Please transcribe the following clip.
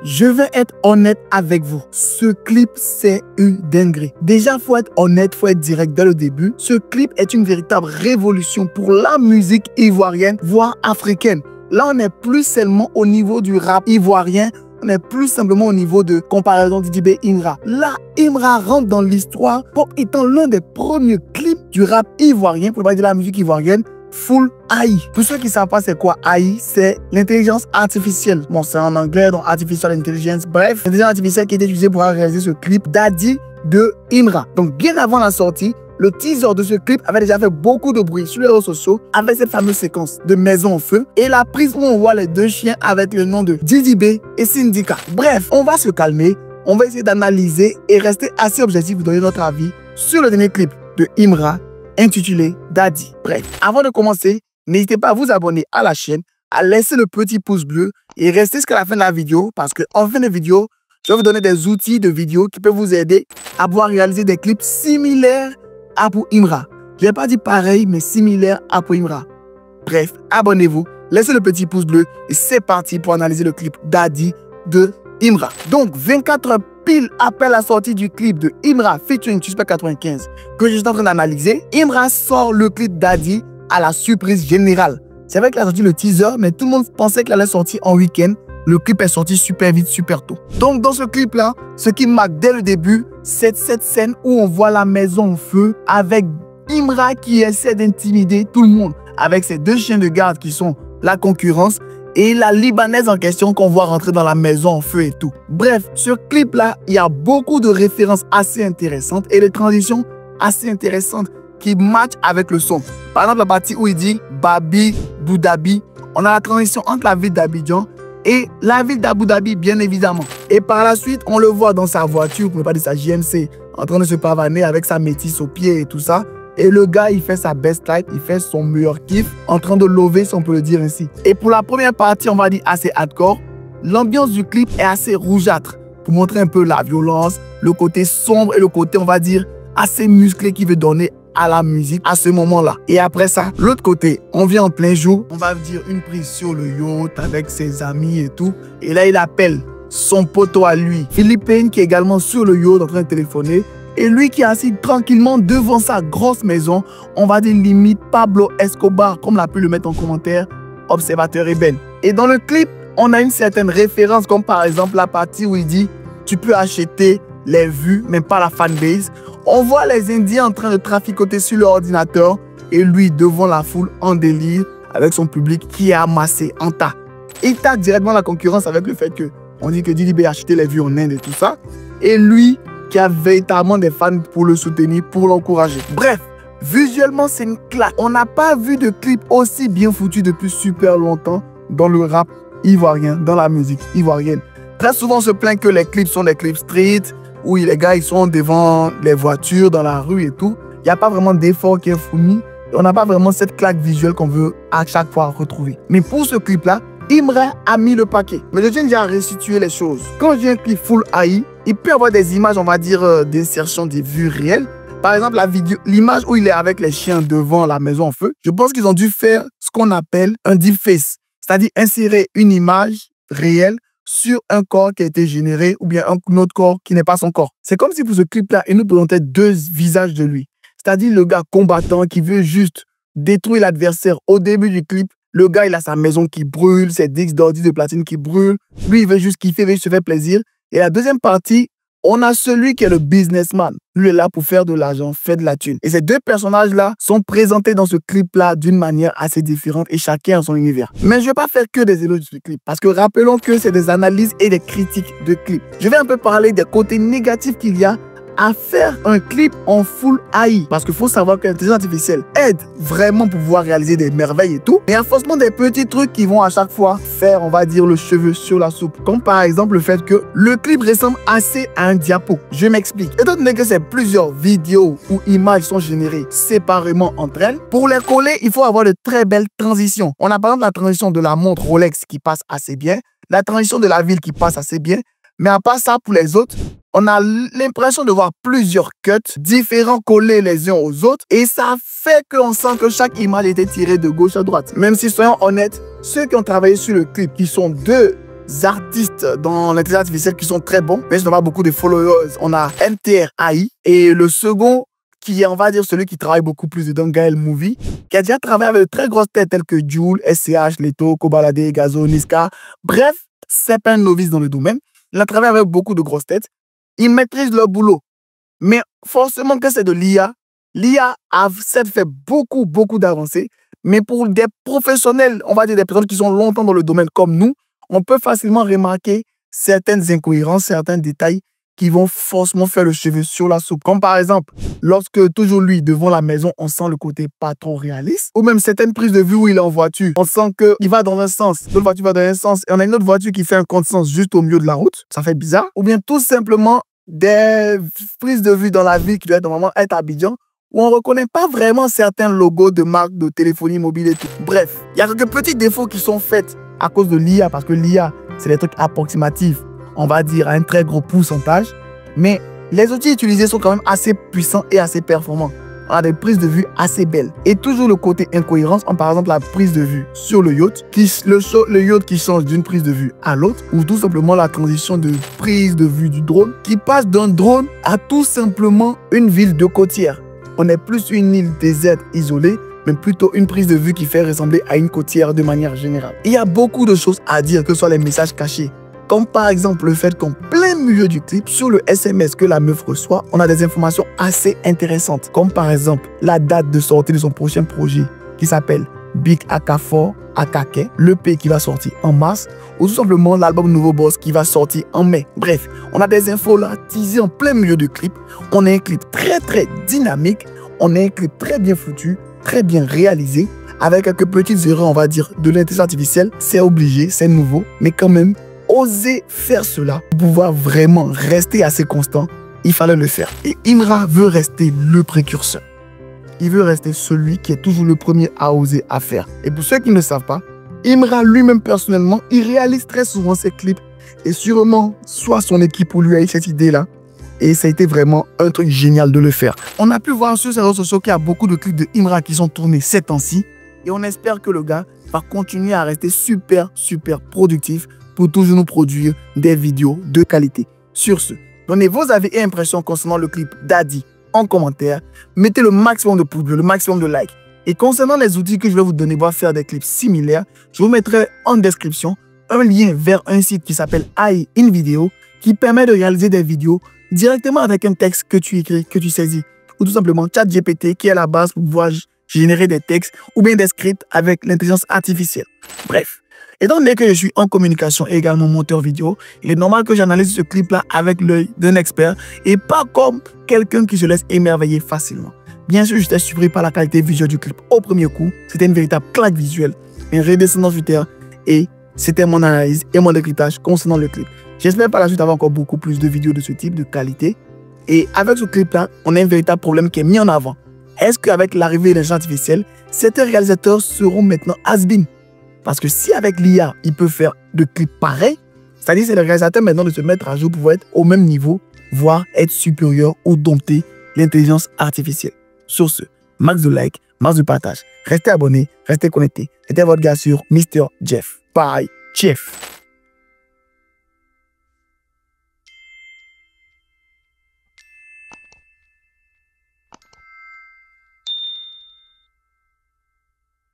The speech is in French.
Je vais être honnête avec vous. Ce clip, c'est une dinguerie. Déjà, faut être honnête, faut être direct dès le début. Ce clip est une véritable révolution pour la musique ivoirienne, voire africaine. Là, on n'est plus seulement au niveau du rap ivoirien, on est plus simplement au niveau de comparaison de Didibé Imra. Là, Imra rentre dans l'histoire comme étant l'un des premiers clips du rap ivoirien, pour parler de la musique ivoirienne, full AI. Pour ceux qui ne savent pas c'est quoi AI, c'est l'intelligence artificielle. Bon, c'est en anglais, donc Artificial Intelligence. Bref, l'intelligence artificielle qui a été utilisée pour réaliser ce clip Daddy de Imra. Donc, bien avant la sortie, le teaser de ce clip avait déjà fait beaucoup de bruit sur les réseaux sociaux avec cette fameuse séquence de maison en feu et la prise où on voit les deux chiens avec le nom de Didibé et Syndicat. Bref, on va se calmer, on va essayer d'analyser et rester assez objectif pour donner notre avis sur le dernier clip de Imra intitulé Daddy. Bref, avant de commencer, n'hésitez pas à vous abonner à la chaîne, à laisser le petit pouce bleu et rester jusqu'à la fin de la vidéo parce qu'en fin de vidéo, je vais vous donner des outils de vidéo qui peuvent vous aider à pouvoir réaliser des clips similaires à pour Imra. Je n'ai pas dit pareil, mais similaire à pour Imra. Bref, abonnez-vous, laissez le petit pouce bleu et c'est parti pour analyser le clip Daddy de Imra. Donc, 24 heures pile après la sortie du clip de Imra featuring Suspect 95 que je suis en train d'analyser, Imra sort le clip Daddy à la surprise générale. C'est vrai qu'il a sorti le teaser, mais tout le monde pensait qu'il allait sortir en week-end. Le clip est sorti super vite, super tôt. Donc, dans ce clip-là, ce qui marque dès le début, c'est cette scène où on voit la maison en feu avec Imra qui essaie d'intimider tout le monde avec ses deux chiens de garde qui sont la concurrence et la Libanaise en question qu'on voit rentrer dans la maison en feu et tout. Bref, ce clip-là, il y a beaucoup de références assez intéressantes et des transitions assez intéressantes qui matchent avec le son. Par exemple, la partie où il dit Babi, Boudabi, on a la transition entre la ville d'Abidjan et la ville d'Abu Dhabi, bien évidemment. Et par la suite, on le voit dans sa voiture, pour ne pas dire sa JMC, en train de se pavaner avec sa métisse au pied et tout ça. Et le gars, il fait sa best life, il fait son meilleur kiff, en train de lover, si on peut le dire ainsi. Et pour la première partie, on va dire assez hardcore, l'ambiance du clip est assez rougeâtre, pour montrer un peu la violence, le côté sombre et le côté, on va dire, assez musclé qui veut donner à la musique à ce moment-là. Et après ça, l'autre côté, on vient en plein jour, on va dire une prise sur le yacht avec ses amis et tout. Et là, il appelle son poteau à lui, Philippe Payne, qui est également sur le yacht en train de téléphoner. Et lui qui est assis tranquillement devant sa grosse maison, on va dire limite Pablo Escobar, comme l'a pu le mettre en commentaire, observateur ébène. Et dans le clip, on a une certaine référence, comme par exemple la partie où il dit « Tu peux acheter les vues, mais pas la fanbase ». On voit les Indiens en train de traficoter sur leur ordinateur et lui devant la foule en délire avec son public qui est amassé en tas. Il tape directement la concurrence avec le fait que on dit que Didibé a acheté les vues en Inde et tout ça. Et lui qui a véritablement des fans pour le soutenir, pour l'encourager. Bref, visuellement c'est une claque. On n'a pas vu de clip aussi bien foutu depuis super longtemps dans le rap ivoirien, dans la musique ivoirienne. Très souvent on se plaint que les clips sont des clips street, où les gars ils sont devant les voitures, dans la rue et tout. Il n'y a pas vraiment d'effort qui est fourni. On n'a pas vraiment cette claque visuelle qu'on veut à chaque fois retrouver. Mais pour ce clip-là, Imra a mis le paquet. Mais je tiens déjà à restituer les choses. Quand j'ai un clip full AI, il peut y avoir des images, on va dire, d'insertion des vues réelles. Par exemple, l'image où il est avec les chiens devant la maison en feu. Je pense qu'ils ont dû faire ce qu'on appelle un deepface. C'est-à-dire insérer une image réelle sur un corps qui a été généré ou bien un autre corps qui n'est pas son corps. C'est comme si pour ce clip-là, il nous présentait deux visages de lui. C'est-à-dire le gars combattant qui veut juste détruire l'adversaire au début du clip. Le gars, il a sa maison qui brûle, ses disques d'ordi de platine qui brûlent. Lui, il veut juste kiffer, il veut juste se faire plaisir. Et la deuxième partie, on a celui qui est le businessman. Lui est là pour faire de l'argent, faire de la thune. Et ces deux personnages-là sont présentés dans ce clip-là d'une manière assez différente et chacun a son univers. Mais je ne vais pas faire que des éloges de ce clip parce que rappelons que c'est des analyses et des critiques de clips. Je vais un peu parler des côtés négatifs qu'il y a à faire un clip en full AI. Parce qu'il faut savoir que l'intelligence artificielle aide vraiment pour pouvoir réaliser des merveilles et tout. Mais il y a forcément des petits trucs qui vont à chaque fois faire, on va dire, le cheveu sur la soupe. Comme par exemple le fait que le clip ressemble assez à un diapo. Je m'explique. Étant donné que c'est plusieurs vidéos ou images sont générées séparément entre elles, pour les coller, il faut avoir de très belles transitions. On a par exemple la transition de la montre Rolex qui passe assez bien, la transition de la ville qui passe assez bien. Mais à part ça, pour les autres, on a l'impression de voir plusieurs cuts différents collés les uns aux autres et ça fait qu'on sent que chaque image était tirée de gauche à droite. Même si, soyons honnêtes, ceux qui ont travaillé sur le clip, qui sont deux artistes dans l'intelligence artificielle qui sont très bons, mais je n'ai pas beaucoup de followers. On a MTR AI et le second qui est, on va dire, celui qui travaille beaucoup plus dedans, Gaël Movie, qui a déjà travaillé avec de très grosses têtes telles que Joule, SCH, Leto, Kobalade, Gazo, Niska. Bref, c'est pas un novice dans le domaine. Il a travaillé avec beaucoup de grosses têtes. Ils maîtrisent leur boulot. Mais forcément que c'est de l'IA, l'IA a certes fait beaucoup d'avancées, mais pour des professionnels, on va dire des personnes qui sont longtemps dans le domaine comme nous, on peut facilement remarquer certaines incohérences, certains détails qui vont forcément faire le cheveu sur la soupe. Comme par exemple, lorsque toujours lui, devant la maison, on sent le côté pas trop réaliste. Ou même certaines prises de vue où il est en voiture, on sent qu'il va dans un sens, l'autre voiture va dans un sens, et on a une autre voiture qui fait un contresens juste au milieu de la route. Ça fait bizarre. Ou bien tout simplement des prises de vue dans la ville qui doit normalement être à Abidjan, où on ne reconnaît pas vraiment certains logos de marques de téléphonie mobile et tout. Bref, il y a quelques petits défauts qui sont faits à cause de l'IA, parce que l'IA, c'est des trucs approximatifs, on va dire à un très gros pourcentage, mais les outils utilisés sont quand même assez puissants et assez performants. On a des prises de vue assez belles. Et toujours le côté incohérence, par exemple la prise de vue sur le yacht, le yacht qui change d'une prise de vue à l'autre, ou tout simplement la transition de prise de vue du drone, qui passe d'un drone à tout simplement une ville de côtière. On n'est plus une île déserte isolée, mais plutôt une prise de vue qui fait ressembler à une côtière de manière générale. Il y a beaucoup de choses à dire, que ce soit les messages cachés, comme par exemple le fait qu'en plein milieu du clip, sur le SMS que la meuf reçoit, on a des informations assez intéressantes, comme par exemple la date de sortie de son prochain projet qui s'appelle Big Akafor Akake, l'EP qui va sortir en mars, ou tout simplement l'album Nouveau Boss qui va sortir en mai. Bref, on a des infos là teasées en plein milieu du clip. On a un clip très dynamique, on a un clip très bien foutu, très bien réalisé, avec quelques petites erreurs, on va dire, de l'intelligence artificielle. C'est obligé, c'est nouveau, mais quand même, oser faire cela, pour pouvoir vraiment rester assez constant, il fallait le faire. Et Imra veut rester le précurseur. Il veut rester celui qui est toujours le premier à oser à faire. Et pour ceux qui ne le savent pas, Imra lui-même personnellement, il réalise très souvent ses clips. Et sûrement, soit son équipe ou lui a eu cette idée-là. Et ça a été vraiment un truc génial de le faire. On a pu voir sur ses réseaux sociaux qu'il y a beaucoup de clips de Imra qui sont tournés ces temps-ci. Et on espère que le gars va continuer à rester super productif pour toujours nous produire des vidéos de qualité. Sur ce, donnez vos avis et impressions concernant le clip Daddy en commentaire. Mettez le maximum de pouces bleus, le maximum de likes. Et concernant les outils que je vais vous donner pour faire des clips similaires, je vous mettrai en description un lien vers un site qui s'appelle AI in Video, qui permet de réaliser des vidéos directement avec un texte que tu écris, que tu saisis. Ou tout simplement ChatGPT qui est la base pour pouvoir générer des textes ou bien des scripts avec l'intelligence artificielle. Bref. Étant donné que je suis en communication et également monteur vidéo, il est normal que j'analyse ce clip-là avec l'œil d'un expert et pas comme quelqu'un qui se laisse émerveiller facilement. Bien sûr, j'étais surpris par la qualité visuelle du clip au premier coup. C'était une véritable claque visuelle, une redescendance du terrain et c'était mon analyse et mon décryptage concernant le clip. J'espère par la suite avoir encore beaucoup plus de vidéos de ce type de qualité. Et avec ce clip-là, on a un véritable problème qui est mis en avant. Est-ce qu'avec l'arrivée de l'intelligence artificielle, certains réalisateurs seront maintenant has-been? Parce que si avec l'IA, il peut faire de clips pareils, c'est-à-dire c'est le réalisateur maintenant de se mettre à jour pour être au même niveau, voire être supérieur ou dompter l'intelligence artificielle. Sur ce, max de like, max de partage. Restez abonnés, restez connectés. C'était votre gars sur Mr. Jeff. Bye, Jeff.